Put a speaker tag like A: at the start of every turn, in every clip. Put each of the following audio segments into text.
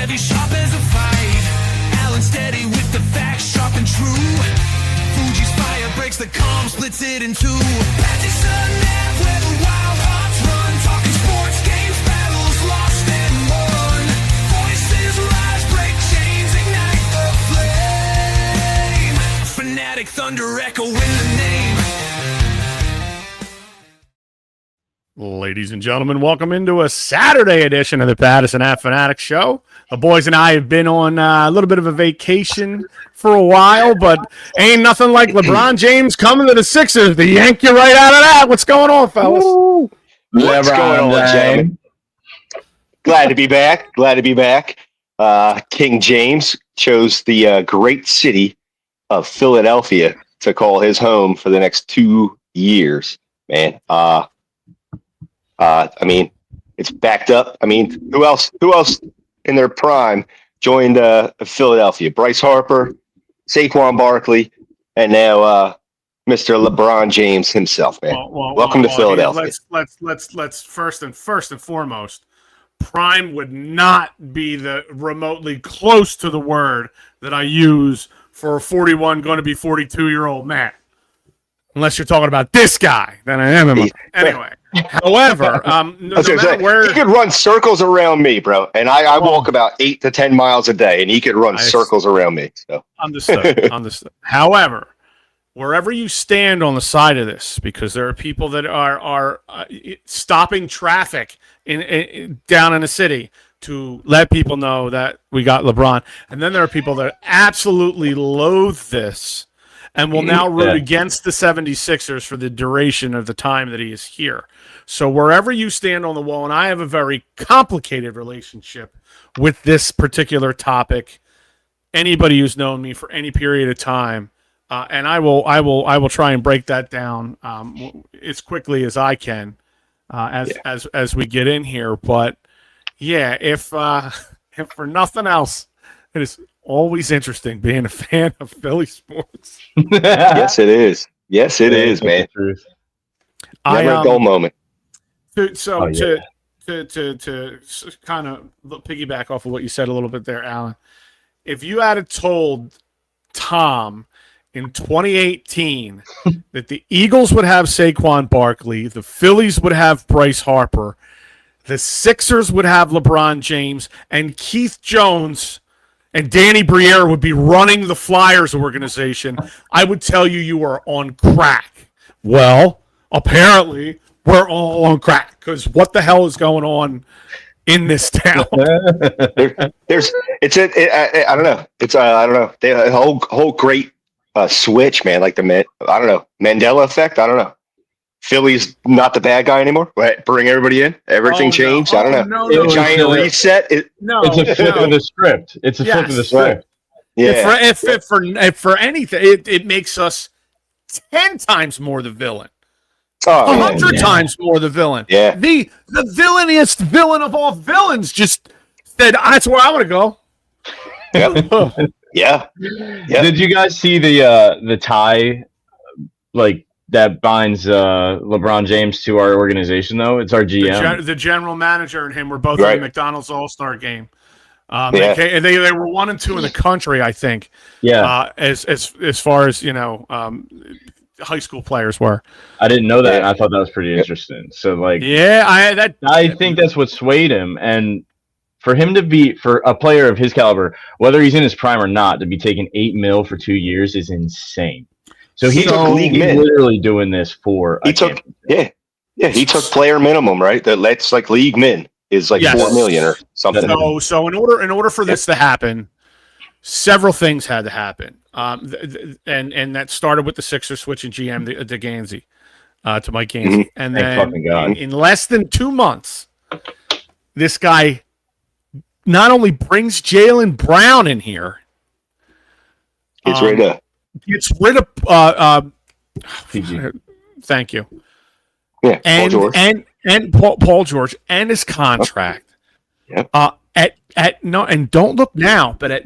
A: heavy, sharp as a fight. Alan steady with the facts, sharp and true. Fuji's fire breaks the calm, splits it in two. Patrick's a nav where the wild hearts run. Talking sports, games, battles, lost and won. Voices rise, break chains, ignite the flame. Fanatic thunder echoing the name.
B: Ladies and gentlemen, welcome into a Saturday edition of the Patterson Half Fanatic Show. The boys and I have been on a little bit of a vacation for a while, but ain't nothing like LeBron James coming to the Sixers to yank you right out of that. What's going on, fellas?
C: What's going on, gentlemen? Glad to be back. Glad to be back. King James chose the great city of Philadelphia to call his home for the next 2 years. Man, I mean, it's backed up. I mean, who else in their prime joined Philadelphia? Bryce Harper, Saquon Barkley, and now Mr. LeBron James himself, man. Welcome to Philadelphia.
B: Let's first and foremost, prime would not be the remotely close to the word that I use for a 41 going to be 42-year-old man. Unless you're talking about this guy, then I am. Anyway, however, no matter where
C: he could run circles around me, bro, and I walk about 8 to 10 miles a day, and he could run circles around me. So
B: understood. However, wherever you stand on the side of this, because there are people that are stopping traffic in down in the city to let people know that we got LeBron, and then there are people that absolutely loathe this and will now root against the 76ers for the duration of the time that he is here. So wherever you stand on the wall, and I have a very complicated relationship with this particular topic, anybody who's known me for any period of time, and I will try and break that down as quickly as I can as we get in here. But yeah, if for nothing else, it is always interesting being a fan of Philly sports.
C: Yes, it is. Yes, it is, man. Never a dull moment.
B: To kind of piggyback off of what you said a little bit there, Alan, if you had told Tom in 2018 that the Eagles would have Saquon Barkley, the Phillies would have Bryce Harper, the Sixers would have LeBron James, and Keith Jones and Danny Briere would be running the Flyers organization, I would tell you are on crack. Well, apparently we're all on crack, because what the hell is going on in this town?
C: I don't know. I don't know. They a whole great switch, man. Like Mandela effect. I don't know. Philly's not the bad guy anymore. Right? Bring everybody in. Everything changed.
B: No.
C: I don't know.
B: No,
C: giant reset.
D: It's a flip of the script. It's a flip of the script.
C: Yeah.
B: If for anything, it makes us 10 times more the villain. 100 times more the villain.
C: Yeah.
B: The villainiest villain of all villains just said, that's where I want to go.
C: Yep. Yeah.
D: Did you guys see the tie that binds LeBron James to our organization, though? It's our GM.
B: The general manager and him were both in the McDonald's All-Star game. They were 1 and 2 in the country, I think.
D: Yeah.
B: As far as high school players were.
D: I didn't know that. And I thought that was pretty interesting. So I think that's what swayed him, and for him to be, for a player of his caliber, whether he's in his prime or not, to be taking $8 million for 2 years is insane. So he's literally doing this for.
C: He took player minimum, right? That's like league min is like $4 million or something.
B: So in order for this to happen, several things had to happen, and that started with the Sixers switching GM to Gansey, to Mike Gansey, and then in less than 2 months, this guy not only brings Jaylen Brown in here,
C: gets rid of
B: PG. Thank you.
C: Yeah, Paul George.
B: and Paul George and his contract.
C: Yep.
B: And don't look now, but at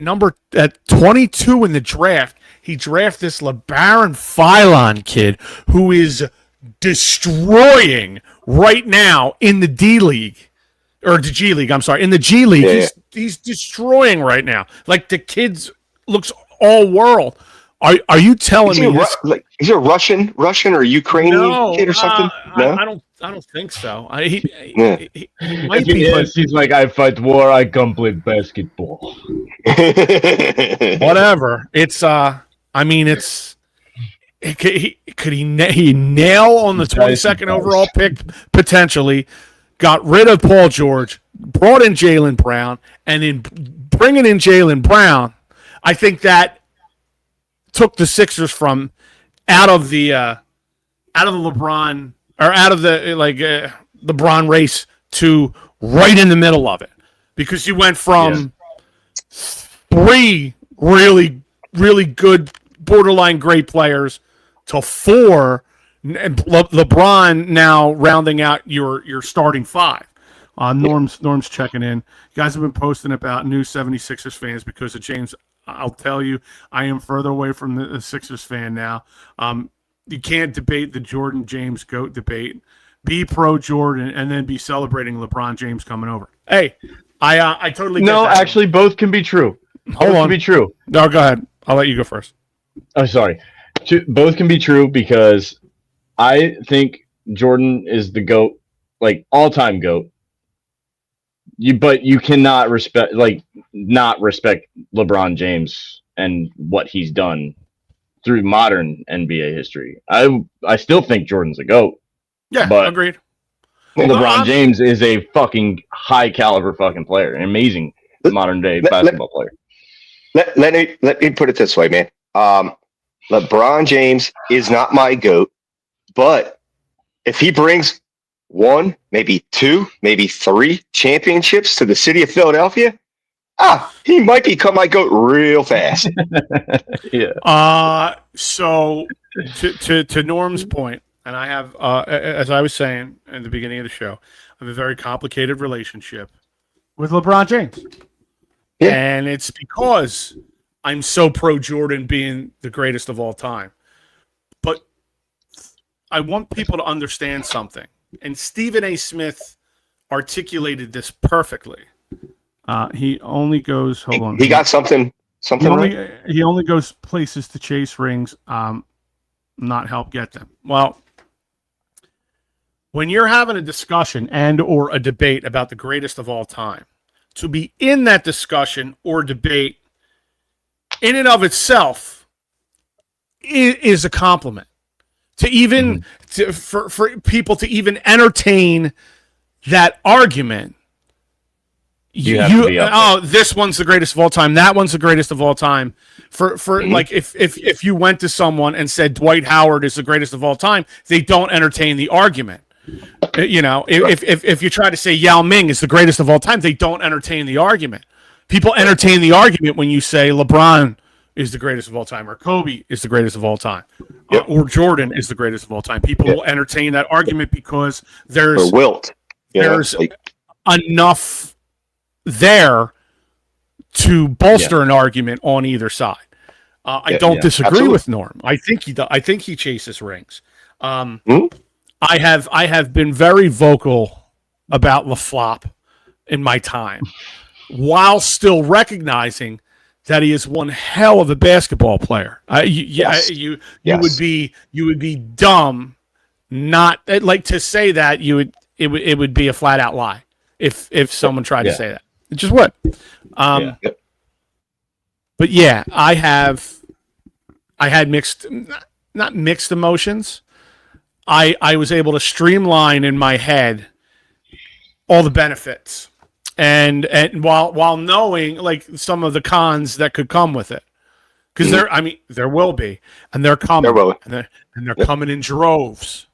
B: 22 in the draft, he drafted this LeBaron Philon kid who is destroying right now in the D League. Or the G League, I'm sorry. In the G League, he's destroying right now. Like the kid's looks all world. Are you telling me
C: he's a Russian or Ukrainian kid or something? No,
B: I don't think so.
D: He might be. Yes, he's like, I fight war. I come play basketball.
B: Whatever. It's I mean, it's. Could he nail on the 22nd overall pick potentially? Got rid of Paul George, brought in Jaylen Brown, and in bringing in Jaylen Brown, I think that took the Sixers from out of the LeBron or out of the LeBron race to right in the middle of it, because you went from three really, really good, borderline great players to four. LeBron now rounding out your starting five. Norm's checking in. You guys have been posting about new 76ers fans because of James. I'll tell you, I am further away from the Sixers fan now. You can't debate the Jordan James GOAT debate. Be pro Jordan and then be celebrating LeBron James coming over. Hey, I totally get that.
D: Actually, both can be true.
B: Hold on.
D: Can be true.
B: No, go ahead. I'll let you go first.
D: Oh, sorry. Both can be true because I think Jordan is the GOAT, like all-time GOAT. But you cannot not respect LeBron James and what he's done through modern NBA history. I still think Jordan's a GOAT.
B: Yeah,
D: but
B: agreed.
D: LeBron James is a fucking high caliber fucking player, an amazing modern day basketball player.
C: Let me put it this way, man. LeBron James is not my GOAT, but if he brings one, maybe two, maybe three championships to the city of Philadelphia, he might become my GOAT real fast.
D: Yeah.
B: So to Norm's point, and I have, as I was saying at the beginning of the show, I have a very complicated relationship with LeBron James. Yeah. And it's because I'm so pro Jordan being the greatest of all time. But I want people to understand something. And Stephen A. Smith articulated this perfectly. He only goes. Hold on.
C: He got something.
B: He only goes places to chase rings, not help get them. Well, when you're having a discussion and or a debate about the greatest of all time, to be in that discussion or debate, in and of itself, is a compliment. To even for people to even entertain that argument, this one's the greatest of all time, that one's the greatest of all time. Like if you went to someone and said Dwight Howard is the greatest of all time, they don't entertain the argument. You know, if you try to say Yao Ming is the greatest of all time, they don't entertain the argument. People entertain the argument when you say LeBron is the greatest of all time, or Kobe is the greatest of all time, or Jordan is the greatest of all time. People will entertain that argument because there's enough there to bolster an argument on either side. I don't disagree with Norm. I think he chases rings. I have been very vocal about LaFlop in my time, while still recognizing that he is one hell of a basketball player. You would be dumb not like to say that. It would be a flat out lie if someone tried to say that. It just would. But yeah, I had not mixed emotions. I was able to streamline in my head all the benefits. And while knowing like some of the cons that could come with it, because there will be, and they're coming, and they're coming in droves,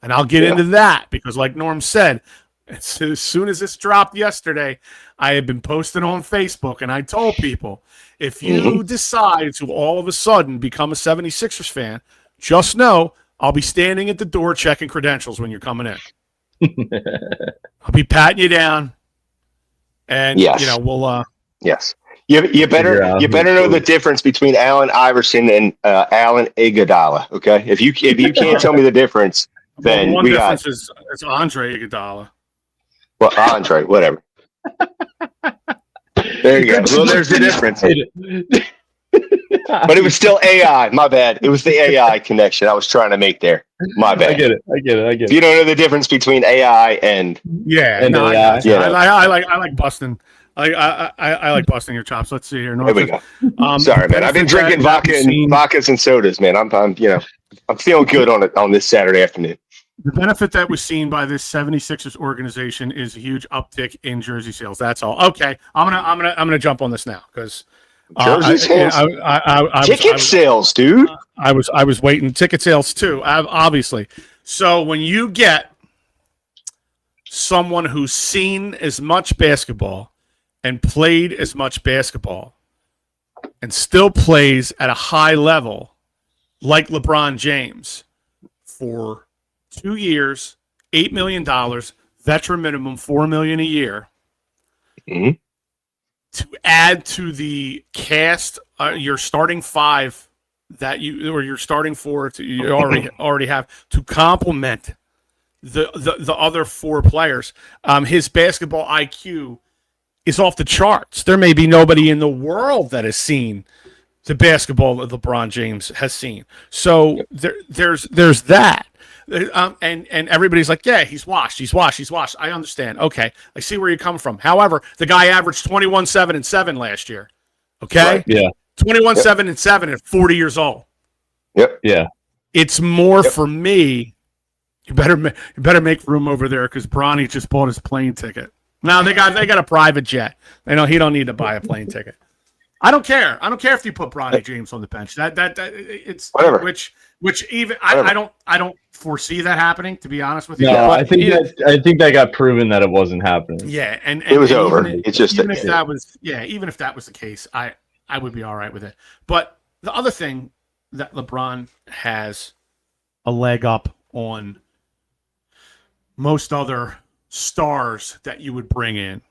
B: and I'll get into that because, like Norm said, as soon as this dropped yesterday, I had been posting on Facebook, and I told people, if you decide to all of a sudden become a 76ers fan, just know I'll be standing at the door checking credentials when you're coming in. I'll be patting you down. And we'll
C: yes. You better know the difference between Allen Iverson and Allen Iguodala. Okay, if you can't tell me the difference, then
B: one difference is Andre Iguodala.
C: Well, Andre, whatever. There you go. Well, there's the difference. But it was still AI. My bad. It was the AI connection I was trying to make there. My bad.
D: I get it.
C: If you don't know the difference between AI and
B: AI. I like busting. I like busting your chops. Let's see here.
C: There we go. Sorry, man. I've been drinking vodkas and sodas, man. I'm feeling good on this Saturday afternoon.
B: The benefit that was seen by this 76ers organization is a huge uptick in jersey sales. That's all. Okay, I'm gonna jump on this now because
C: jersey sales, ticket sales, dude.
B: I was waiting. Ticket sales too, obviously. So when you get someone who's seen as much basketball and played as much basketball and still plays at a high level, like LeBron James, for 2 years, $8 million, veteran minimum, $4 million a year.
C: Mm-hmm.
B: To add to the cast, your starting five your starting four you already have to complement the other four players. His basketball IQ is off the charts. There may be nobody in the world that has seen the basketball that LeBron James has seen. So there's that. And everybody's like, yeah, he's washed. I understand. Okay, I see where you come from. However, the guy averaged 21, 7, and 7 last year. Okay?
C: Right.
D: Yeah.
B: 21, 7, and 7 at 40 years old.
C: Yep.
D: Yeah.
B: It's more for me. You better make room over there because Bronny just bought his plane ticket. Now they got a private jet. They know he don't need to buy a plane ticket. I don't care. I don't care if you put Bronny James on the bench. That it's
C: whatever.
B: Which even I don't foresee that happening, to be honest with you.
D: No, I think that got proven that it wasn't happening.
B: Yeah, and
C: it was over. It's just
B: even if that was the case, I would be all right with it. But the other thing that LeBron has a leg up on most other stars that you would bring in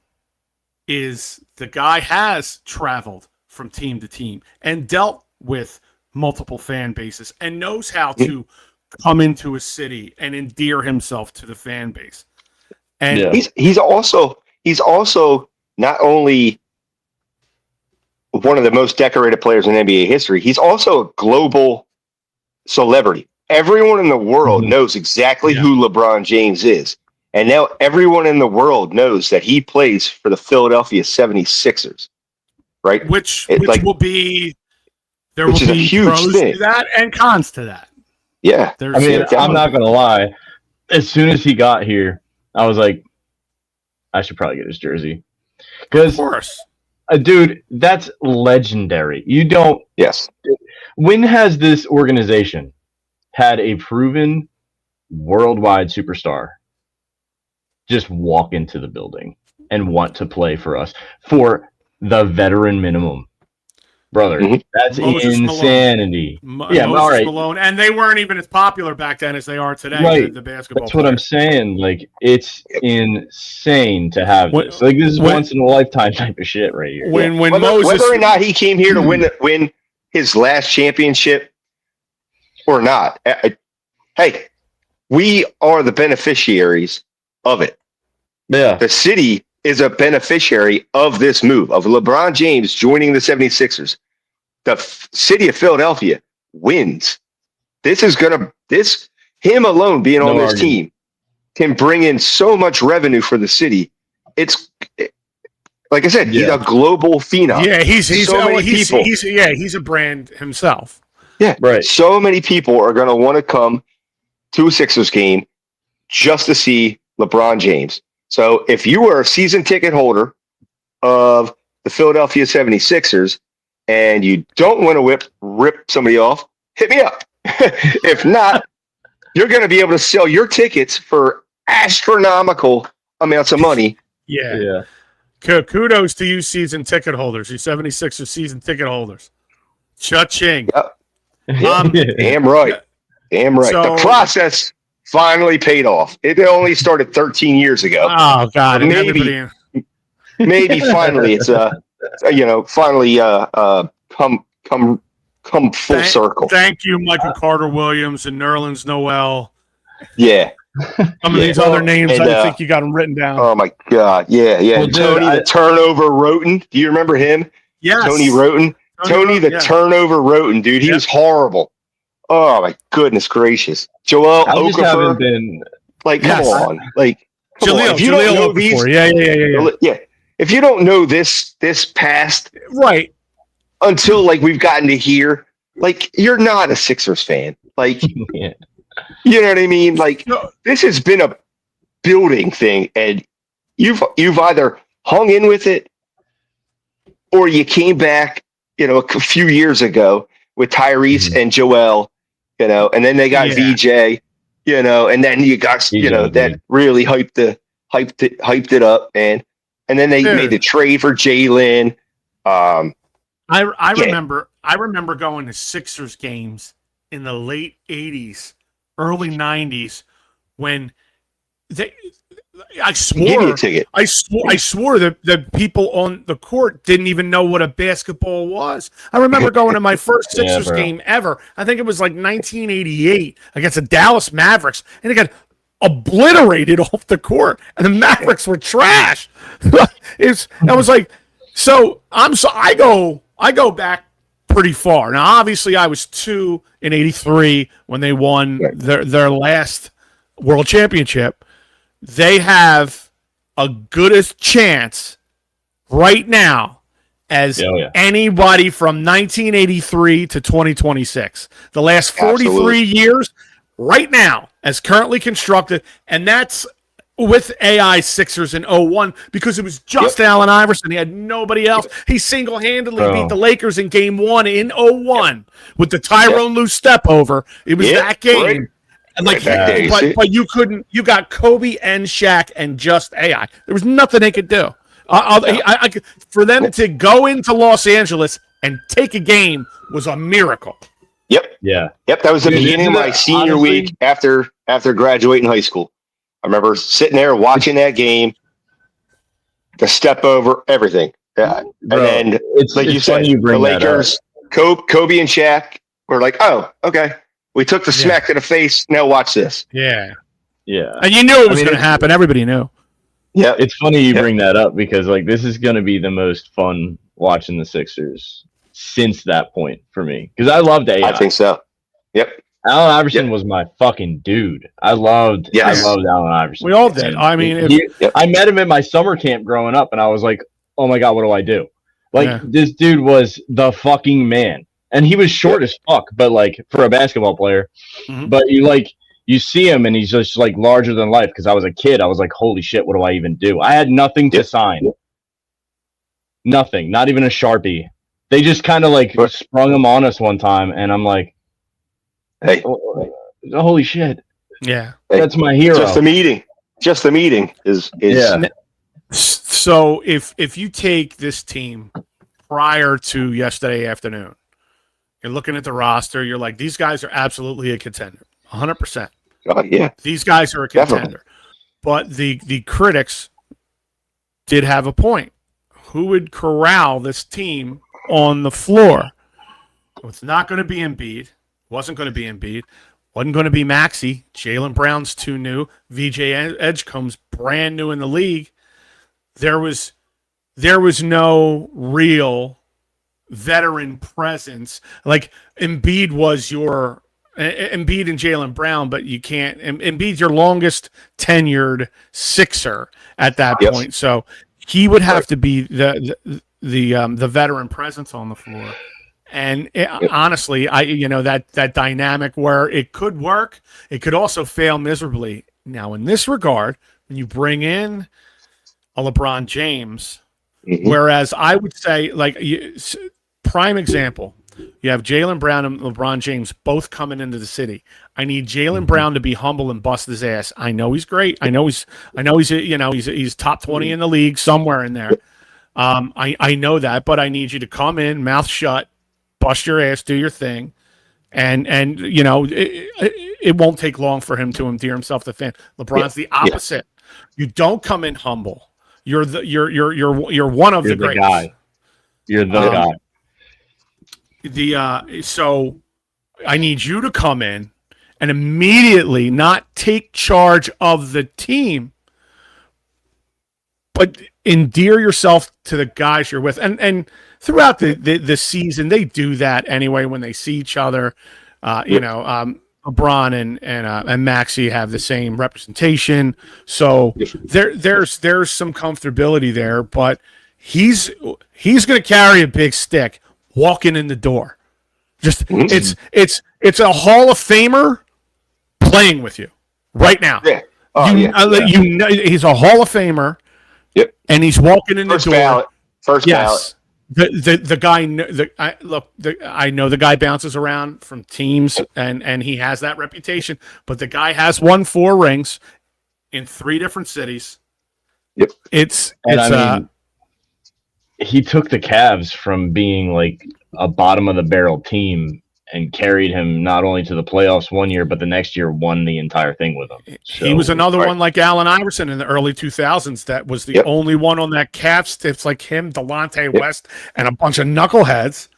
B: is the guy has traveled from team to team and dealt with multiple fan bases and knows how to come into a city and endear himself to the fan base. And
C: he's also not only one of the most decorated players in NBA history, he's also a global celebrity. Everyone in the world knows exactly who LeBron James is. And now everyone in the world knows that he plays for the Philadelphia 76ers. Right?
B: Which will be there will be huge pros to that and cons to that.
C: Yeah.
D: I'm not gonna lie. As soon as he got here, I was like, I should probably get his jersey. Because,
B: of course,
D: dude, that's legendary. You don't.
C: Yes.
D: When has this organization had a proven worldwide superstar just walk into the building and want to play for us for the veteran minimum? Brother, that's insanity.
B: Moses Malone, and they weren't even as popular back then as they are today.
D: Right.
B: The basketball.
D: That's what I'm saying. Like, it's insane to have this. Like, this is once in a lifetime type of shit right here.
C: Whether or not he came here to win his last championship or not, hey, we are the beneficiaries of it.
D: Yeah,
C: the city is a beneficiary of this move, of LeBron James joining the 76ers. The city of Philadelphia wins. Him alone being on this team can bring in so much revenue for the city. It's like I said, he's a global phenom.
B: Yeah, he's a brand himself.
C: Yeah, right. So many people are going to want to come to a Sixers game just to see LeBron James. So if you are a season ticket holder of the Philadelphia 76ers and you don't want to rip somebody off, hit me up. If not, you're going to be able to sell your tickets for astronomical amounts of money.
B: Yeah. Kudos to you season ticket holders, you 76ers season ticket holders. Cha-ching.
C: Yep. Damn right. So, the process finally paid off. It only started 13 years ago.
B: Oh God!
C: Maybe finally it's come full circle.
B: Thank you, Michael Carter Williams and Nerlens Noel.
C: Yeah,
B: Some of these other names, I think you got them written down.
C: Oh my God, yeah. Well, Tony the Turnover Roten. Do you remember him?
B: Yes.
C: Tony Roten. Tony the Turnover Roten, dude. He was horrible. Oh my goodness gracious. Joel Okafor. Come on. Like,
B: Jaleel,
C: if you don't know these, yeah. If you don't know this past,
B: right,
C: until like we've gotten to here, like you're not a Sixers fan. Like, you know what I mean? Like, this has been a building thing, and you've either hung in with it, or you came back, a few years ago with Tyrese and Joel, and then they got VJ, and then you got, that really hyped it up, and then they made the trade for Jalen.
B: I remember going to Sixers games in the late 80s, early 90s when I swore that the people on the court didn't even know what a basketball was. I remember going to my first Sixers game ever. I think it was like 1988 against the Dallas Mavericks, and it got obliterated off the court, and the Mavericks were trash. I was like, I go back pretty far. Now, obviously, I was 2 in '83 when they won their last world championship. They have a good chance right now as anybody from 1983 to 2026. The last 43 years, right now, as currently constructed, and that's with AI Sixers in 01 because it was just Allen Iverson. He had nobody else. He single-handedly beat the Lakers in Game 1 in 01 with the Tyrone Lue step over. It was that game. Right. And but you couldn't. You got Kobe and Shaq and just AI. There was nothing they could do. For them to go into Los Angeles and take a game was a miracle.
C: Yep. Yeah. Yep. That was the beginning of my senior week after graduating high school. I remember sitting there watching that game, the step over, everything. Yeah. And then it's like you said, the Lakers, Kobe and Shaq were like, oh, okay. We took the smack to the face. Now watch this.
B: Yeah. Yeah. And you knew it was going to happen. Everybody knew.
D: Yeah. It's funny you bring that up because like this is going to be the most fun watching the Sixers since that point for me. Because I loved AI.
C: I think so. Yep.
D: Allen Iverson was my fucking dude. I loved Allen Iverson.
B: We all did. I mean,
D: I met him at my summer camp growing up, and I was like, "Oh my god, what do I do?" Like this dude was the fucking man, and he was short as fuck, but like for a basketball player. Mm-hmm. But you see him, and he's just like larger than life. Because I was a kid, I was like, "Holy shit, what do I even do?" I had nothing to sign, nothing, not even a Sharpie. They just kind of like sprung him on us one time, and I'm like.
C: Hey,
D: holy shit!
B: Yeah,
D: that's my hero.
C: Just the meeting is.
B: Yeah. So if you take this team prior to yesterday afternoon, you're looking at the roster. You're like, these guys are absolutely a contender, 100%.
C: Yeah,
B: these guys are a contender. Definitely. But the critics did have a point. Who would corral this team on the floor? It's not going to be Embiid. Wasn't going to be Embiid. Wasn't going to be Maxey. Jaylen Brown's too new. VJ Edgecombe's brand new in the league. There was no real veteran presence. Like Embiid was your Embiid and Jaylen Brown, but you can't. Embiid's your longest tenured Sixer at that point. So he would have to be the veteran presence on the floor. And honestly, that dynamic where it could work, it could also fail miserably. Now, in this regard, when you bring in a LeBron James, whereas I would say, prime example, you have Jaylen Brown and LeBron James both coming into the city. I need Jaylen Brown to be humble and bust his ass. I know he's great. I know he's top 20 in the league somewhere in there. I know that, but I need you to come in, mouth shut. Bust your ass, do your thing, and it won't take long for him to endear himself to fan. LeBron's the opposite. You don't come in humble. You're one of the greats.
D: Guy. You're the guy.
B: So I need you to come in and immediately not take charge of the team, but endear yourself to the guys you're with. And throughout the season, they do that anyway when they see each other. LeBron and Maxey have the same representation, so there's some comfortability there. But he's going to carry a big stick walking in the door. Just it's a Hall of Famer playing with you right now.
C: Yeah.
B: He's a Hall of Famer.
C: Yep.
B: And he's walking in the door.
C: First ballot.
B: The guy. I know the guy bounces around from teams, and he has that reputation. But the guy has won 4 rings in 3 different cities.
C: Yep.
D: He took the Cavs from being like a bottom of the barrel team and carried him not only to the playoffs one year, but the next year won the entire thing with him. So,
B: he was another one like Allen Iverson in the early 2000s that was the only one on that Cavs. It's like him, Delonte West, and a bunch of knuckleheads.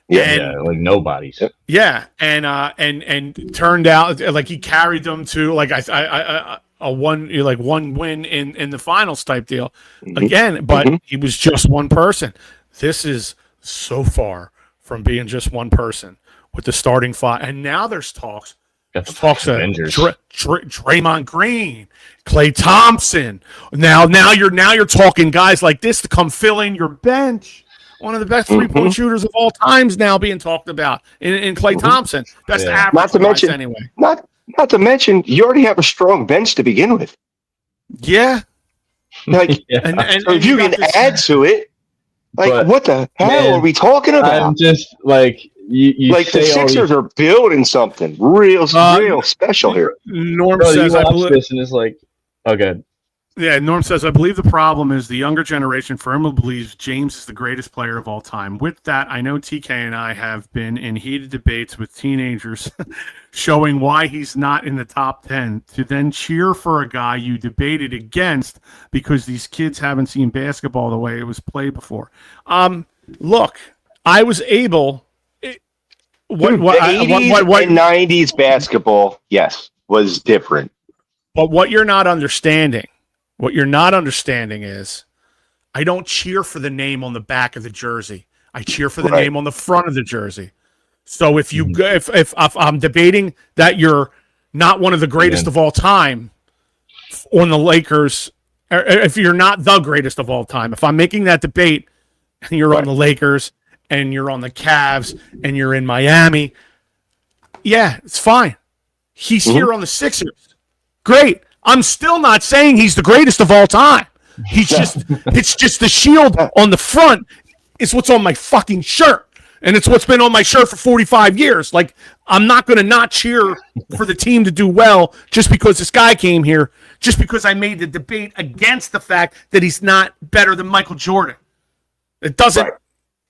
D: Yeah, like nobodies.
B: Yeah, and turned out like he carried them to like one win in the finals type deal again, but he was just one person. This is so far from being just one person with the starting 5, and now there's talks of Draymond Green, Klay Thompson. Now you're talking guys like this to come fill in your bench. One of the best 3-point shooters of all times now being talked about in Klay Thompson. Best average.
C: Not to mention,
B: anyway.
C: Not to mention, you already have a strong bench to begin with.
B: Yeah.
C: Like, and so if you can add to it, like, what the hell are we talking about?
D: I'm just like. You
C: like the Sixers are building something real special here.
B: Norm says,
D: I believe this, and it's like, okay.
B: Yeah, Norm says, I believe the problem is the younger generation firmly believes James is the greatest player of all time. With that, I know TK and I have been in heated debates with teenagers showing why he's not in the top 10 to then cheer for a guy you debated against because these kids haven't seen basketball the way it was played before. Look, I was able...
C: the 80s and 90s basketball, yes, was different.
B: But what you're not understanding is I don't cheer for the name on the back of the jersey. I cheer for the name on the front of the jersey. So if you if I'm debating that you're not one of the greatest of all time on the Lakers, or if you're not the greatest of all time, if I'm making that debate and you're on the Lakers and you're on the Cavs, and you're in Miami, yeah, it's fine. He's here on the Sixers. Great. I'm still not saying he's the greatest of all time. It's just the shield on the front is what's on my fucking shirt. And it's what's been on my shirt for 45 years. Like, I'm not going to not cheer for the team to do well just because this guy came here, just because I made the debate against the fact that he's not better than Michael Jordan. It doesn't... Right.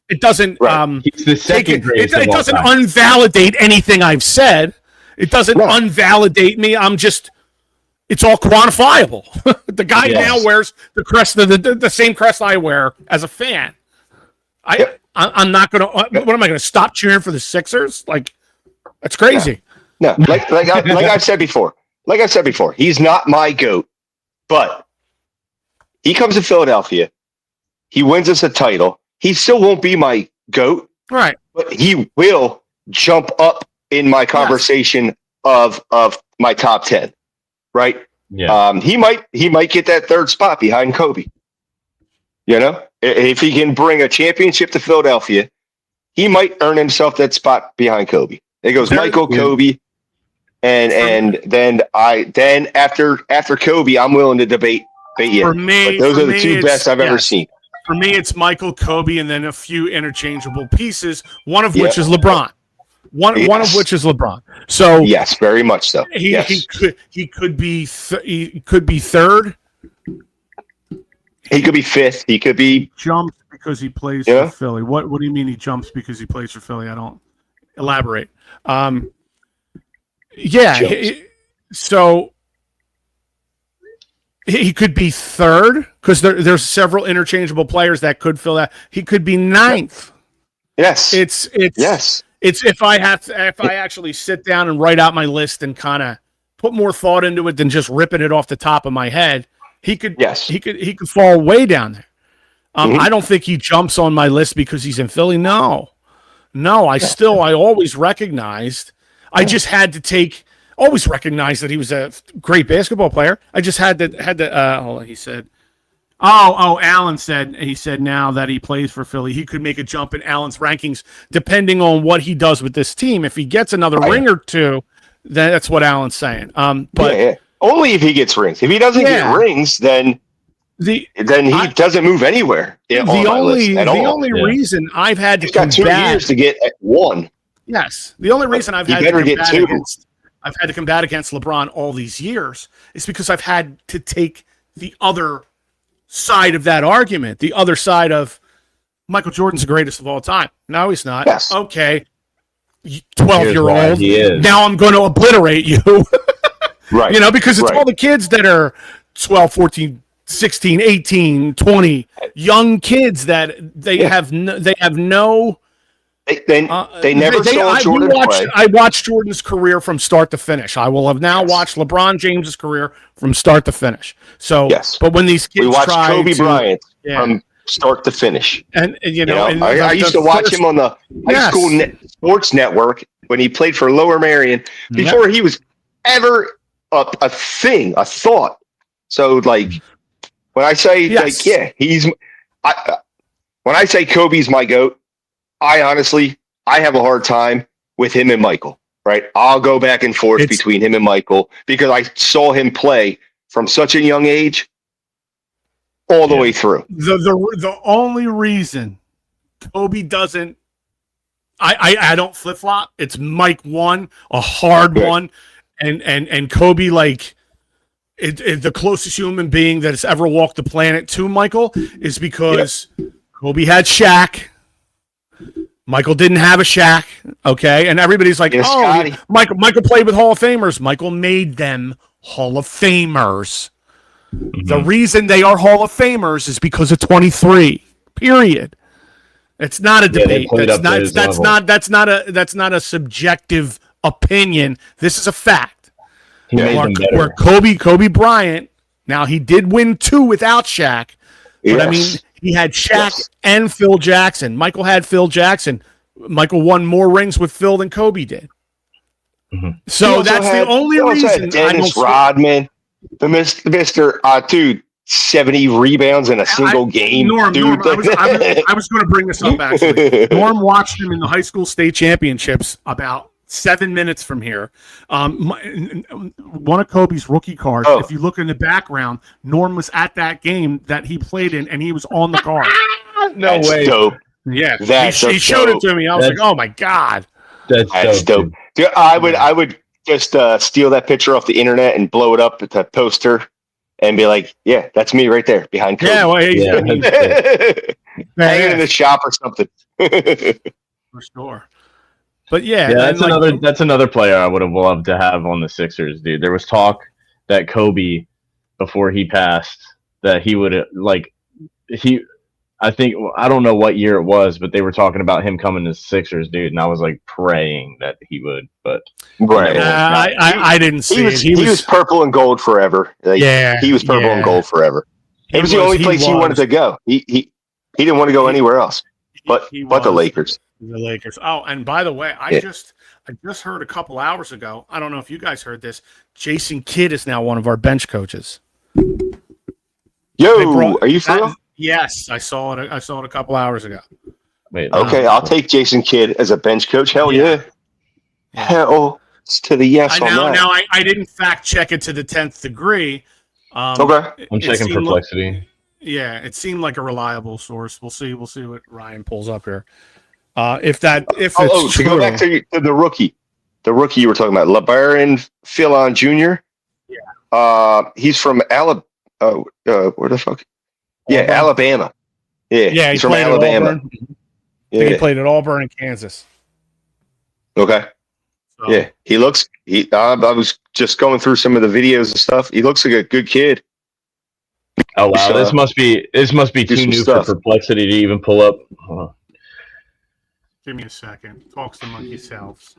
B: It doesn't.
D: He's the second greatest.
B: It doesn't unvalidate anything I've said. It doesn't unvalidate me. I'm just. It's all quantifiable. The guy now wears the crest, the same crest I wear as a fan. I'm not gonna. What am I gonna stop cheering for the Sixers? Like, that's crazy.
C: No, like I've said before. He's not my GOAT, but he comes to Philadelphia. He wins us a title. He still won't be my GOAT,
B: right?
C: But he will jump up in my conversation of my top 10, right?
D: Yeah.
C: He might get that 3rd spot behind Kobe. You know, if he can bring a championship to Philadelphia, he might earn himself that spot behind Kobe. It goes Michael, Kobe, and then after Kobe, I'm willing to debate you.
B: For me,
C: those are the 2 best I've ever seen.
B: For me, it's Michael, Kobe, and then a few interchangeable pieces. One of which is LeBron. One of which is LeBron. So
C: yes, very much so.
B: He could be third. He could be 5th.
C: He could be
B: jumps because he plays for Philly. What do you mean he jumps because he plays for Philly? I don't elaborate. So. He could be 3rd because there's several interchangeable players that could fill that. He could be 9th.
C: Yes.
B: It's It's if I actually sit down and write out my list and kind of put more thought into it than just ripping it off the top of my head, he could fall way down there. I don't think he jumps on my list because he's in Philly. No, I always recognized. I just had to always recognize that he was a great basketball player. I just had to. Hold on, he said. Alan said now that he plays for Philly, he could make a jump in Allen's rankings depending on what he does with this team. If he gets another ring or two, that's what Alan's saying. But
C: only if he gets rings. If he doesn't get rings, then he doesn't move anywhere. The
B: only reason I've had to
C: He's got 2 years to get one.
B: Yes, the only reason I've had to combat against LeBron all these years is because I've had to take the other side of that argument, the other side of Michael Jordan's the greatest of all time. No, he's not.
C: Yes.
B: Okay, 12-year-old. Now I'm going to obliterate you.
C: Right.
B: Because it's all the kids that are 12, 14, 16, 18, 20, young kids that they have no. They never saw Jordan play. I watched Jordan's career from start to finish. I will have now watched LeBron James's career from start to finish. So, but when these kids
C: watched Kobe Bryant from start to finish,
B: and
C: I used to watch him on the high school sports network when he played for Lower Merion before he was ever a thing, a thought. So, like when I say when I say Kobe's my GOAT. I have a hard time with him and Michael, right? I'll go back and forth between him and Michael because I saw him play from such a young age all the way through.
B: The only reason Kobe doesn't, I don't flip-flop. It's Mike 1, a hard one, and Kobe, like, the closest human being that has ever walked the planet to Michael is because Kobe had Shaq. Michael didn't have a Shaq, okay? And everybody's like, Michael played with Hall of Famers. Michael made them Hall of Famers. Mm-hmm. The reason they are Hall of Famers is because of 23, period. It's not a debate. That's not a subjective opinion. This is a fact. Where Kobe Bryant, now he did win 2 without Shaq, but I mean, he had Shaq and Phil Jackson. Michael had Phil Jackson. Michael won more rings with Phil than Kobe did. Mm-hmm. So that's the only reason.
C: Dennis Rodman, the Mr. Dude, 70 rebounds in a single game.
B: Norm, I was going to bring this up, actually. Norm watched him in the high school state championships about 7 minutes from here. One of Kobe's rookie cards, if you look in the background, Norm was at that game that he played in, and he was on the card.
C: That's way. Dope.
B: Yeah, he showed it to me. I was like, oh, my God.
C: That's dope. Dude, I would just steal that picture off the internet and blow it up at the poster and be like, yeah, that's me right there behind Kobe. Hanging in the shop or something.
B: For sure. But
D: that's another player I would have loved to have on the Sixers, dude. There was talk that Kobe, before he passed, that he would I don't know what year it was, but they were talking about him coming to the Sixers, dude. And I was like praying that he would, but
B: I didn't see it.
C: He was purple and gold forever. He was purple and gold forever. It was the only place he wanted to go. He didn't want to go anywhere else, but the Lakers.
B: The Lakers. Oh, and by the way, I just heard a couple hours ago. I don't know if you guys heard this. Jason Kidd is now one of our bench coaches.
C: Yo, are you for real?
B: Yes, I saw it. I saw it a couple hours ago.
D: Wait,
C: okay, I'll take Jason Kidd as a bench coach. Hell yeah. Hell to the yes on that.
B: Now I didn't fact check it to the 10th degree.
C: Okay,
D: I'm checking Perplexity.
B: It seemed like a reliable source. We'll see what Ryan pulls up here. If it's true.
C: To go back to the rookie you were talking about, LeBaron Philon Jr. Yeah. He's from Alabama. Where the fuck? Yeah, Alabama. Yeah, he's from Alabama.
B: Yeah, he played at Auburn and Kansas.
C: Okay. So. Yeah, he looks. I was just going through some of the videos and stuff. He looks like a good kid.
D: Oh wow, this must be too new for Perplexity to even pull up.
B: Give me a second. Talks to monkey selves.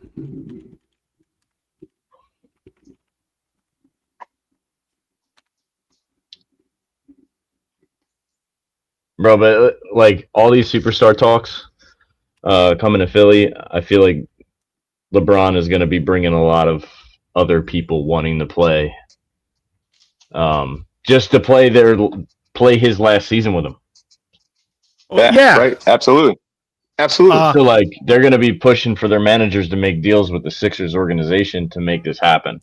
D: Bro, but like all these superstar talks coming to Philly, I feel like LeBron is going to be bringing a lot of other people wanting to play, just to play his last season with him.
C: Yeah, right. Absolutely.
D: So like they're going to be pushing for their managers to make deals with the Sixers organization to make this happen.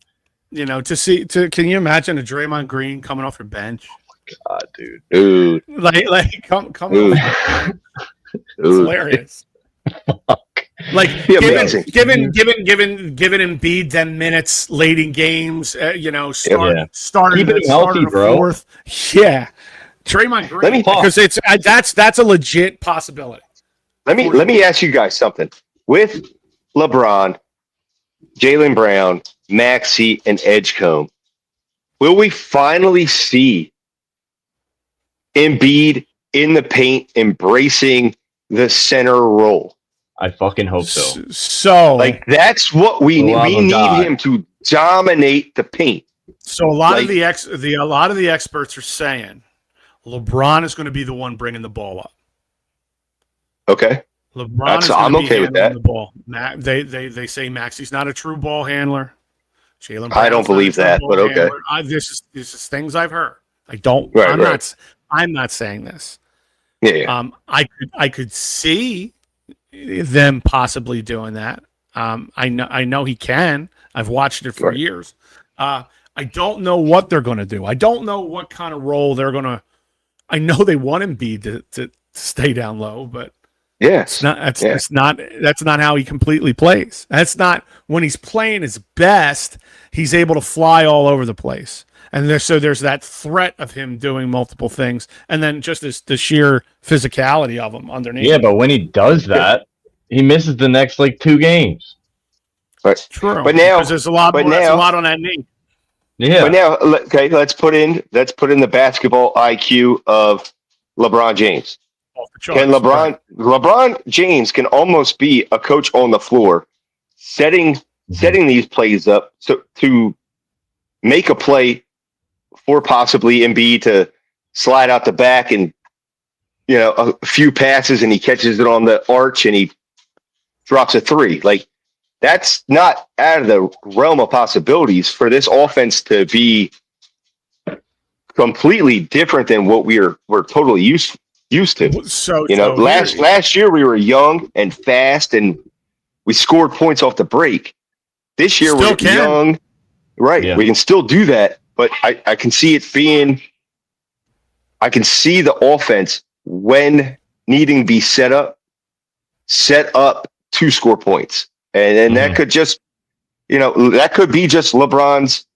B: You know, can you imagine a Draymond Green coming off your bench?
D: God, dude.
B: Like come on. It's hilarious. Like giving Embiid 10 minutes late in games, starting
D: keep it healthy, bro.
B: Fourth. Yeah, Draymond Green, because it's that's a legit possibility.
C: Let me ask you guys something. With LeBron, Jaylen Brown, Maxey, and Edgecombe, will we finally see Embiid in the paint embracing the center role?
D: I fucking hope so.
B: So
C: like that's what we need. We need him to dominate the paint.
B: So a lot of the experts are saying LeBron is going to be the one bringing the ball up.
C: Okay.
B: I'm
C: okay with that.
B: The ball. They say Maxey's not a true ball handler. Jaylen,
C: I don't believe that, but okay.
B: This is things I've heard. I'm not saying this.
C: Yeah.
B: I could see them possibly doing that. I know he can. I've watched it for years. I don't know what they're going to do. I don't know what kind of role they're going to. I know they want Embiid to stay down low, but
C: yes,
B: that's not how he completely plays. That's not when he's playing his best. He's able to fly all over the place. And there's that threat of him doing multiple things, and then just the sheer physicality of him underneath.
D: Yeah, but when he does that, he misses the next 2 games.
C: Right.
B: True.
C: But now
B: there's a lot on that knee.
D: Yeah.
C: But now, okay, let's put in the basketball IQ of LeBron James.
B: Off the charts,
C: Can LeBron James can almost be a coach on the floor, setting these plays up to make a play for possibly Embiid to slide out the back and, a few passes and he catches it on the arch and he drops a 3. Like, that's not out of the realm of possibilities for this offense to be completely different than what we're totally used to.
B: So
C: last year we were young and fast and we scored points off the break. This year we're young. Right. Yeah. We can still do that, but I can see it being – I can see the offense when needing to be set up to score points. And that could just – that could be just LeBron's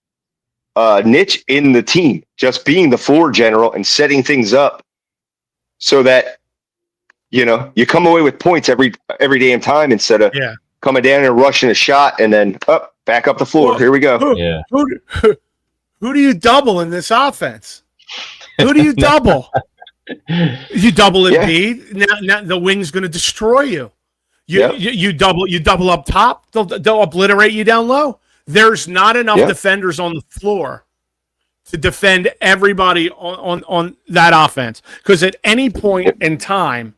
C: niche in the team, just being the floor general and setting things up so that, you come away with points every damn time instead of coming down and rushing a shot and then back up the floor.
B: Well,
C: here we go.
B: Who do you double in this offense? Who do you double? You double Embiid. Now the wing's going to destroy you. You double up top. They'll obliterate you down low. There's not enough defenders on the floor to defend everybody on that offense. Because at any point in time,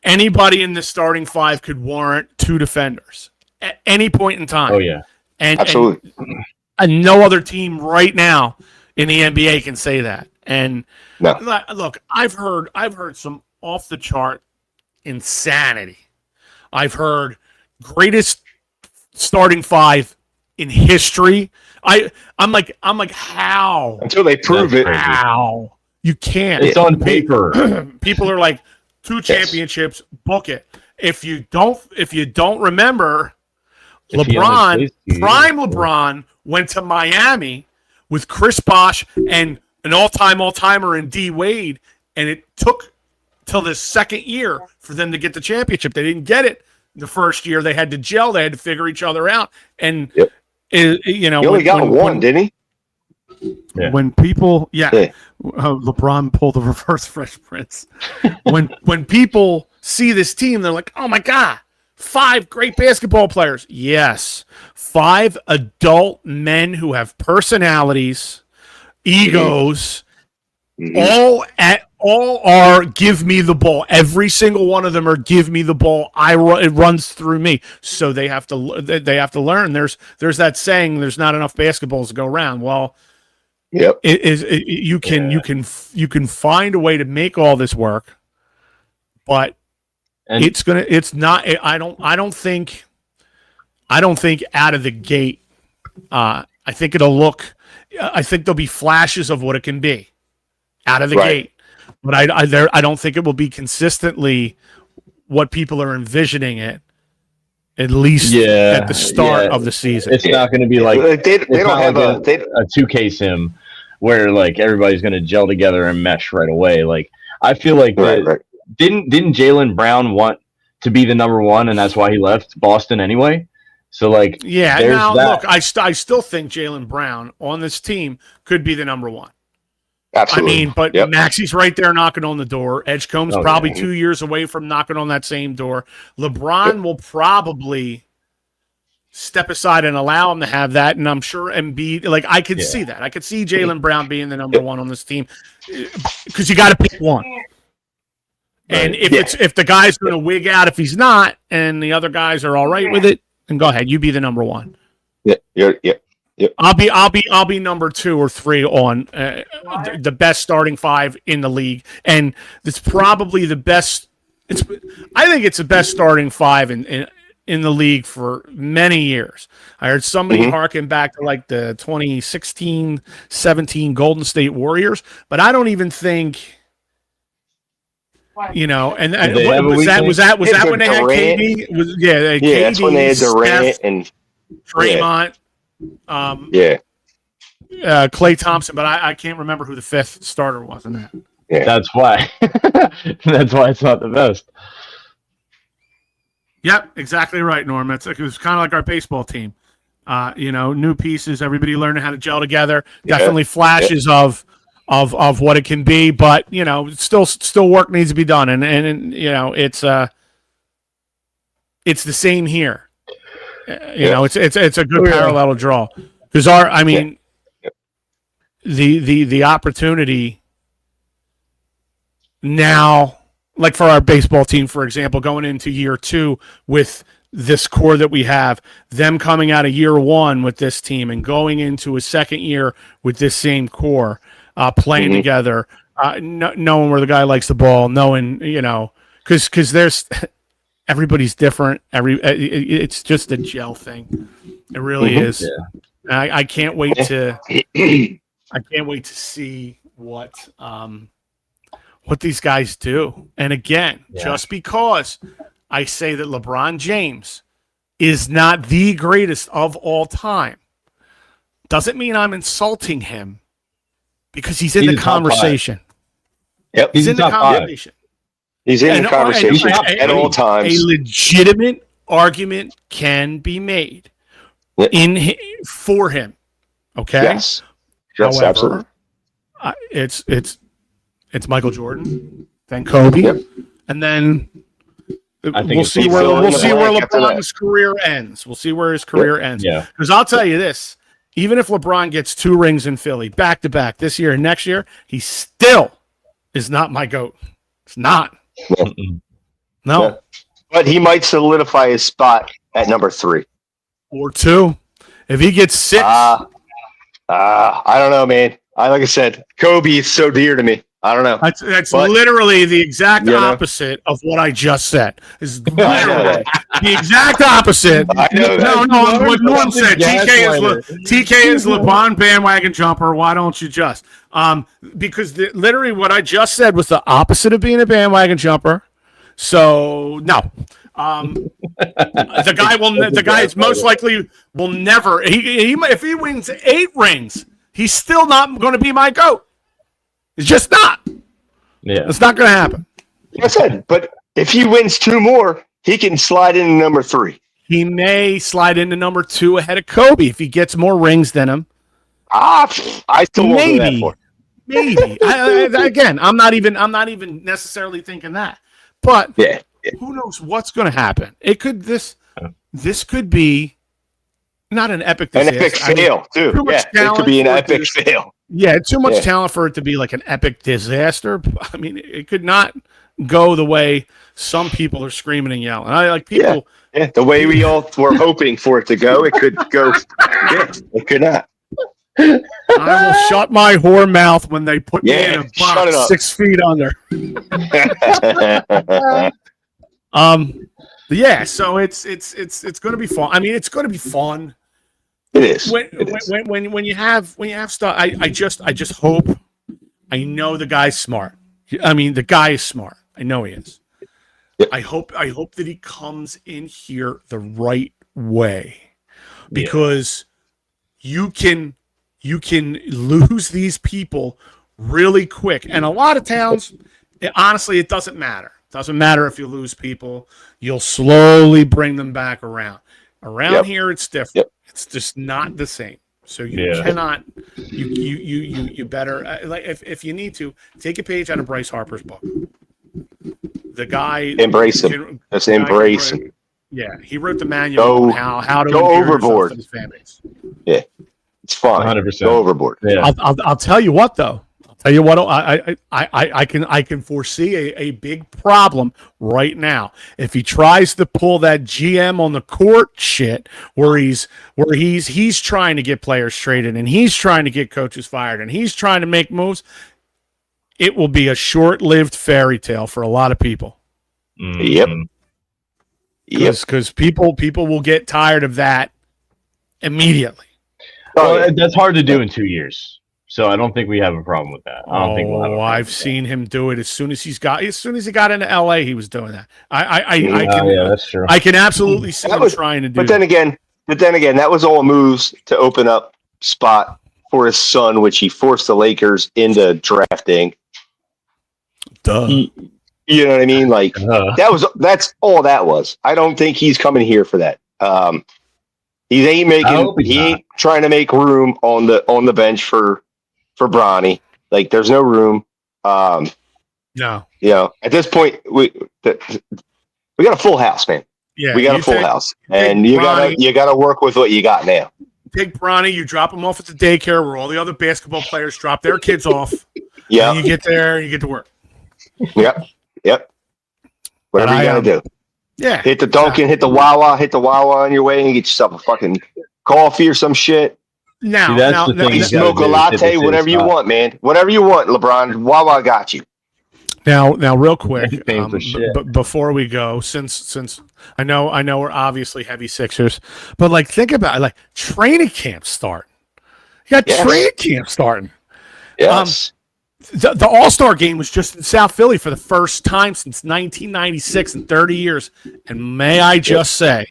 B: anybody in the starting 5 could warrant 2 defenders. At any point in time.
D: Oh, yeah.
C: Absolutely.
B: And no other team right now in the NBA can say that. And look, I've heard some off the chart insanity. I've heard greatest starting 5 in history. I'm like how
C: until they prove it.
B: How you can't?
D: It's on paper.
B: People are like 2 championships. Book it. If you don't remember. Prime LeBron went to Miami with Chris Bosh and an all-timer in D Wade, and it took till the second year for them to get the championship. They didn't get it the first year. They had to gel. They had to figure each other out. And
C: he only got one, didn't
B: he? Yeah. When people, LeBron pulled the reverse Fresh Prince. when people see this team, they're like, "Oh my God, 5 great basketball players. Yes. 5 adult men who have personalities, egos, all are give me the ball. Every single one of them are give me the ball. It runs through me. So they have to learn. There's that saying, there's not enough basketballs to go around. Well,
C: yep.
B: You can find a way to make all this work, but I don't think out of the gate. I think there'll be flashes of what it can be out of the gate, but I don't think it will be consistently what people are envisioning it. At least at the start of the season,
D: it's not going to be like
C: they don't have a
D: 2K sim where like everybody's going to gel together and mesh right away. Like I feel like didn't Jaylen Brown want to be the number 1, and that's why he left Boston anyway. So like
B: look, I still think Jaylen Brown on this team could be the number 1.
C: Absolutely.
B: I mean, but Maxey's right there knocking on the door. Edgecombe's probably 2 years away from knocking on that same door. LeBron will probably step aside and allow him to have that, and I'm sure Embiid. Like I could see that. I could see Jaylen Brown being the number 1 on this team because you got to pick one. And if the guy's going to wig out, if he's not, and the other guys are all right with it, then go ahead. You be the number 1.
C: Yep.
B: I'll be number 2 or 3 on the best starting 5 in the league, and it's probably the best. I think it's the best starting 5 in the league for many years. I heard somebody harken back to like the 2016-17 Golden State Warriors, but I don't even think. And was that when they had KD? KD,
C: that's when they had Durant and
B: Draymond. Klay Thompson, but I can't remember who the 5th starter was in that.
D: Yeah. That's why. That's why it's not the best.
B: Yep, exactly right, Norm. It was kind of like our baseball team. New pieces, everybody learning how to gel together. Definitely flashes of what it can be, but still work needs to be done, and it's the same here. It's a good parallel to draw because the opportunity now, like for our baseball team, for example, going into year 2 with this core that we have, them coming out of year 1 with this team and going into a second year with this same core, playing together, knowing where the guy likes the ball, knowing, because there's everybody's different. It's just a gel thing. It really is. Yeah. I can't wait to see what these guys do. And again, just because I say that LeBron James is not the greatest of all time doesn't mean I'm insulting him because he's in the conversation.
C: Yep.
B: He's in the conversation.
C: He's in the conversation at all times.
B: A legitimate argument can be made for him. Okay.
C: Yes.
B: However,
C: absolutely.
B: It's Michael Jordan, then Kobe, and then we'll see where LeBron's career ends. We'll see where his career ends.
D: Yeah.
B: Because I'll tell you this: even if LeBron gets 2 rings in Philly back to back this year and next year, he still is not my GOAT. It's not. No.
C: Yeah. But he might solidify his spot at number 3
B: or 2. If he gets 6,
C: I don't know, man. Like I said, Kobe is so dear to me. I don't know.
B: That's literally the exact opposite of what I just said. Is literally the exact opposite.
C: I know
B: no. What Norm said. TK is LeBron bandwagon jumper. Why don't you just? Because literally what I just said was the opposite of being a bandwagon jumper. So no. The guy is most likely will never. If he wins 8 rings, he's still not going to be my GOAT. It's just not.
D: Yeah,
B: it's not going to happen.
C: Like I said, but if he wins 2 more, he can slide into number 3.
B: He may slide into number 2 ahead of Kobe if he gets more rings than him.
C: I still won't do that for.
B: Maybe. Again, I'm not even necessarily thinking that. But who knows what's going to happen? It could this could be not an epic disaster.
C: An epic fail too. Yeah, it could be an epic fail.
B: Yeah, too much talent for it to be like an epic disaster. I mean, it could not go the way some people are screaming and yelling. I like people.
C: Yeah, the way we all were hoping for it to go, it could go. Yeah, it could not.
B: I will shut my whore mouth when they put me in a box 6 feet under. Yeah, so it's going to be fun. I mean, it's going to be fun.
C: It is.
B: When you have stuff, I just hope. I know the guy's smart. I mean, the guy is smart. I know he is.
C: Yep.
B: I hope that he comes in here the right way, because you can lose these people really quick. And a lot of towns, honestly, it doesn't matter. It doesn't matter if you lose people. You'll slowly bring them back around. Around here, it's different. Yep. It's just not the same. So you cannot. You better like if you need to take a page out of Bryce Harper's book. The guy
C: embrace him. Just embrace him.
B: Yeah, he wrote the manual on how to
C: go overboard. His fan base. Yeah, it's fun.
D: 100%.
C: Go overboard.
B: Yeah. I'll tell you what though. I'll tell you what. I can foresee a big problem right now if he tries to pull that GM on the court shit where he's trying to get players traded and he's trying to get coaches fired and he's trying to make moves. It will be a short-lived fairy tale for a lot of people.
C: Yep.
B: Because people will get tired of that immediately.
D: Well, that's hard to do in 2 years. So I don't think we have a problem with that. I don't think we'll have a problem
B: I've seen him do it as soon as he got into LA. He was doing that.
D: That's true.
B: I can absolutely see him trying to do.
C: But then again, that was all moves to open up spot for his son, which he forced the Lakers into drafting.
B: Duh.
C: You know what I mean? Like that's all that was. I don't think he's coming here for that. He ain't trying to make room on the bench for Bronny. Like there's no room.
B: No.
C: You know, at this point we got a full house, man.
B: Yeah,
C: we got a full house, and you gotta work with what you got now.
B: Take Bronny, you drop him off at the daycare where all the other basketball players drop their kids off.
C: Yeah,
B: you get there, you get to work.
C: Yep. Whatever you gotta do.
B: Yeah.
C: Hit the Dunkin', hit the Wawa on your way, and get yourself a fucking coffee or some shit.
B: Now,
C: smoke a latte, whatever you want, man. Whatever you want, LeBron. Wawa got you.
B: Now, real quick, before we go, since I know we're obviously heavy Sixers, but like think about it, like training camp starting. You got training camp starting.
C: Yes.
B: The All-Star game was just in South Philly for the first time since 1996 in 30 years. And may I just say,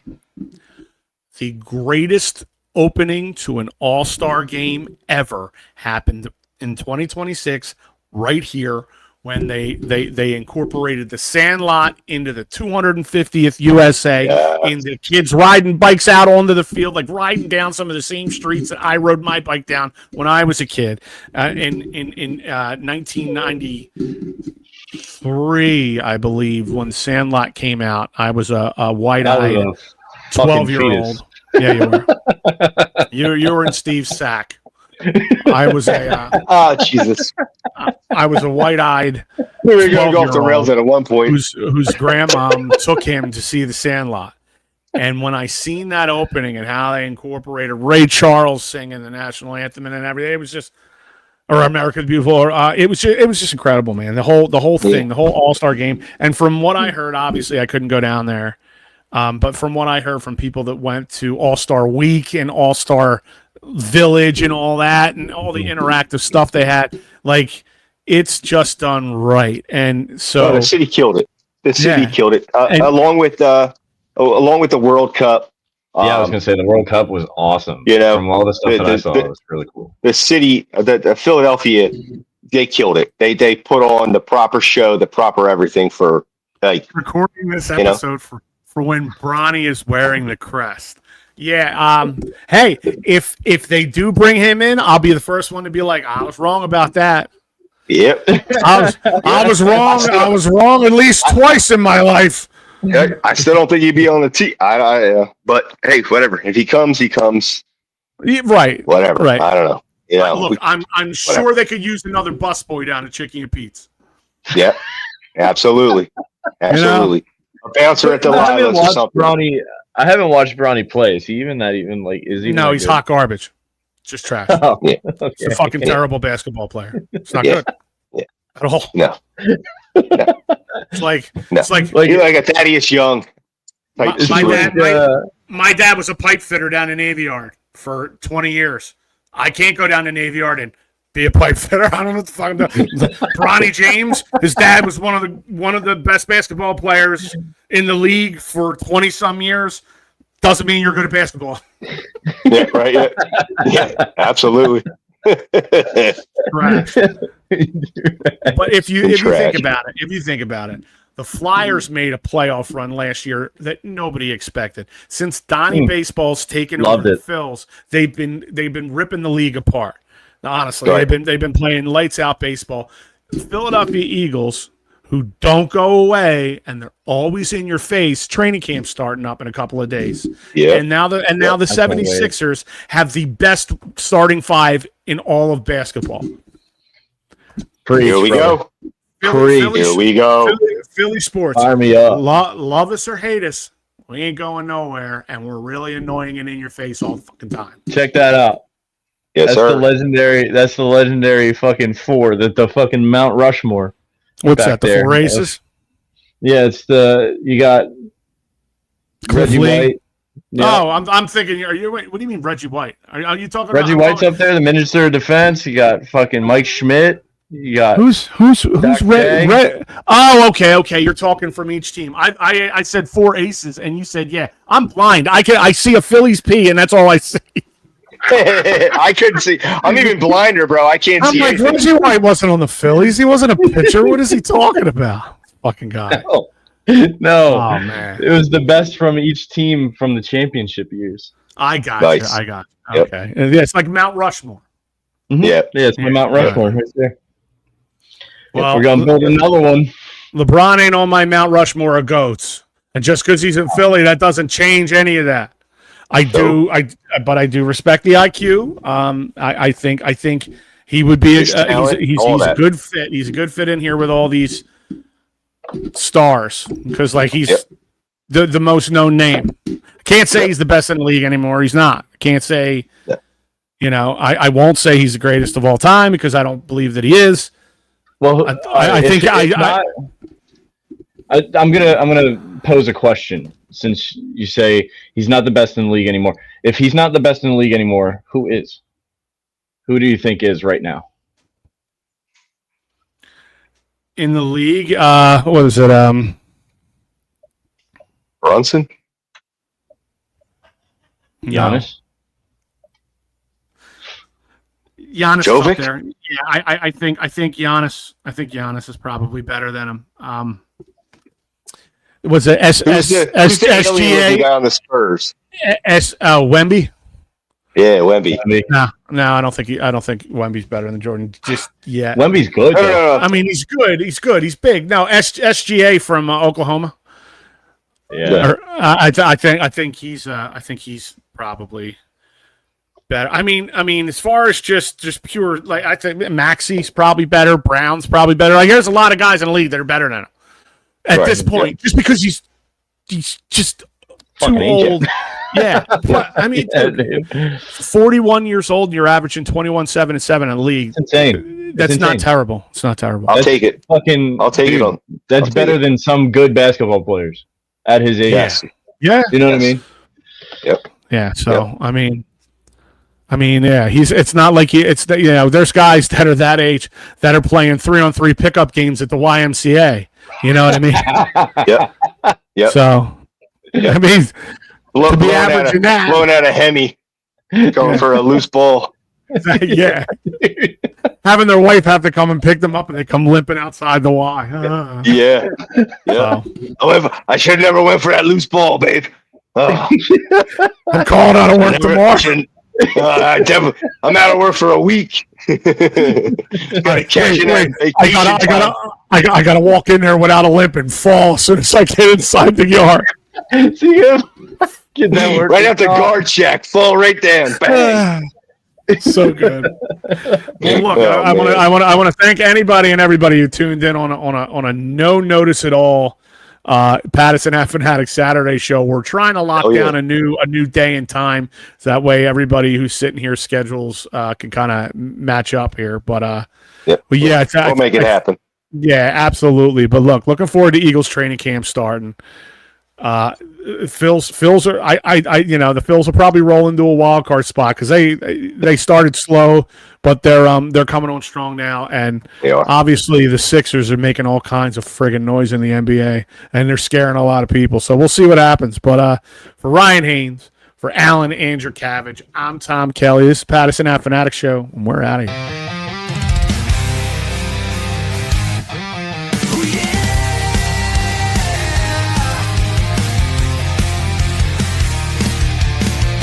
B: the greatest opening to an All-Star game ever happened in 2026 right here when they incorporated the Sandlot into the 250th USA, and the kids riding bikes out onto the field, like riding down some of the same streets that I rode my bike down when I was a kid. In 1993, I believe, when Sandlot came out, I was a white-eyed 12-year-old. Yeah, you were. You were in Steve's sack. I was
C: Jesus!
B: I was a white-eyed.
C: We were going to go off the rails at one point.
B: Whose grandmom took him to see the Sandlot, and when I seen that opening and how they incorporated Ray Charles singing the national anthem and everything, it was just, or America the Beautiful. It was just incredible, man. The whole thing, the whole All-Star game, and from what I heard, obviously I couldn't go down there, but from what I heard from people that went to All-Star Week and All-Star Village and all that and all the interactive stuff they had, like it's just done right. And so
C: the city killed it. Killed it along with the World Cup.
D: I was gonna say the World Cup was awesome.
C: You know,
D: from all the stuff that I saw, it was really cool.
C: The city, the Philadelphia, they killed it. They put on the proper show, the proper everything for like
B: recording this episode for when Bronny is wearing the crest. Yeah. Hey, if they do bring him in, I'll be the first one to be like, I was wrong about that.
C: Yep.
B: I was wrong. I was wrong at least twice in my life.
C: I still don't think he'd be on the team. But hey, whatever. If he comes, he comes.
B: Right.
C: Whatever.
B: Right.
C: I don't know.
B: Look, I'm sure they could use another busboy down at Chicken and Pete's.
C: Yeah. Absolutely. Absolutely. A bouncer at the Lilas or something.
D: I haven't watched Bronny play. Is he even that even like is he?
B: No, he's
D: good?
B: hot garbage. Just trash.
C: Yeah.
D: Okay.
B: He's a fucking terrible basketball player. It's not good.
C: Yeah.
B: At all.
C: No.
B: It's like
C: you're like a Thaddeus Young.
B: my dad was a pipe fitter down in Navy Yard for 20 years. I can't go down to Navy Yard and be a pipe fitter. I don't know what the fuck I'm doing. Bronny James, his dad was one of the best basketball players in the league for 20 some years. Doesn't mean you're good at basketball.
C: Yeah, right. Yeah, absolutely.
B: Trash. But if you think about it, the Flyers made a playoff run last year that nobody expected. Since Donnie Baseball's taken over the Phils, they've been ripping the league apart. Now, honestly, they've been playing lights out baseball. The Philadelphia Eagles, who don't go away and they're always in your face. Training camp starting up in a couple of days. Yeah. And now the 76ers have the best starting five in all of basketball.
C: Here we go.
B: Philly sports.
D: Fire me up.
B: Love us or hate us, we ain't going nowhere, and we're really annoying and in your face all the fucking time.
D: Check that out.
C: Yes,
D: that's
C: sir.
D: That's the legendary fucking four. The fucking Mount Rushmore.
B: What's that? The four aces?
D: Yeah, you got Reggie White. Yeah.
B: Oh, I'm thinking. What do you mean Reggie White? Are you talking?
D: Reggie White's up there, the Minister of Defense. You got fucking Mike Schmidt. You got
B: who's Red? Oh, okay. You're talking from each team. I said four aces, and you said yeah. I'm blind. I see a Phillies P, and that's all I see.
C: I couldn't see. I'm even blinder, bro. I can't see.
B: I'm like, Reggie White wasn't on the Phillies. He wasn't a pitcher. What is he talking about? Fucking guy.
D: No.
B: Oh man.
D: It was the best from each team from the championship years.
B: I got
C: nice.
B: you. I got you. Okay. Yep. Yeah, it's like Mount Rushmore.
C: Mm-hmm.
D: Yeah, it's my Mount Rushmore right there.
B: Well,
D: we're gonna build another one.
B: LeBron ain't on my Mount Rushmore of goats, and just because he's in Philly, that doesn't change any of that. I do respect the IQ. I think he would be he's a good fit. He's a good fit in here with all these stars because like he's the most known name. Can't say he's the best in the league anymore. He's not. Can't say. I won't say he's the greatest of all time because I don't believe that he is.
D: Well, I'm gonna pose a question since you say he's not the best in the league anymore. If he's not the best in the league anymore, who is? Who do you think is right now?
B: In the league, what is it?
C: Brunson?
D: Giannis?
B: Giannis
C: Jovic?
B: up there. Yeah, I think Giannis. I think Giannis is probably better than him. Was it SGA
C: on the Spurs?
B: Wemby?
C: Yeah, Wemby.
B: No, I don't think Wemby's better than Jordan just yet.
D: Wemby's good.
C: No.
B: I mean, he's good. He's big. No, SGA from Oklahoma.
D: Yeah,
B: I think he's probably better. I mean, as far as just pure, like I think Maxi's probably better. Brown's probably better. Like there's a lot of guys in the league that are better than him at this point, just because he's just too old. Yeah, but, I mean, 41 years old, and you're averaging 21-7-7 in the league.
D: It's insane.
B: That's not terrible. It's not terrible.
C: I'll take it.
D: I'll take it. That's better than some good basketball players at his age.
C: Yes.
B: Yeah.
D: You know what I mean?
C: Yep.
B: Yeah. So I mean, yeah. It's not like there's guys that are that age that are playing 3-on-3 pickup games at the YMCA. You know what I mean?
C: Yep.
B: So, I mean. To be averaging that.
C: Blowing out a Hemi, going for a loose ball.
B: Yeah. Having their wife have to come and pick them up and they come limping outside the Y.
C: Yeah. However, I should have never went for that loose ball, babe.
B: I'm calling out of work tomorrow.
C: I'm out of work for a week.
B: I gotta walk in there without a limp and fall as soon as I get inside the yard.
D: See him? Get that work
C: right after guard check, fall right down. Bang.
B: So good. Well, look, I want to thank anybody and everybody who tuned in on a no notice at all Patterson Fanatic Saturday show. We're trying to lock down a new day and time, so that way everybody who's sitting here schedules can kind of match up here. But
C: we'll make it happen.
B: Yeah, absolutely. But looking forward to Eagles training camp starting. Phils are the Phils will probably roll into a wild card spot because they started slow, but they're coming on strong now, and obviously the Sixers are making all kinds of friggin' noise in the NBA, and they're scaring a lot of people. So we'll see what happens. But for Ryan Haynes, for Alan Andrew Cabbage, I'm Tom Kelly. This is Patterson Fanatic Show, and we're out of here.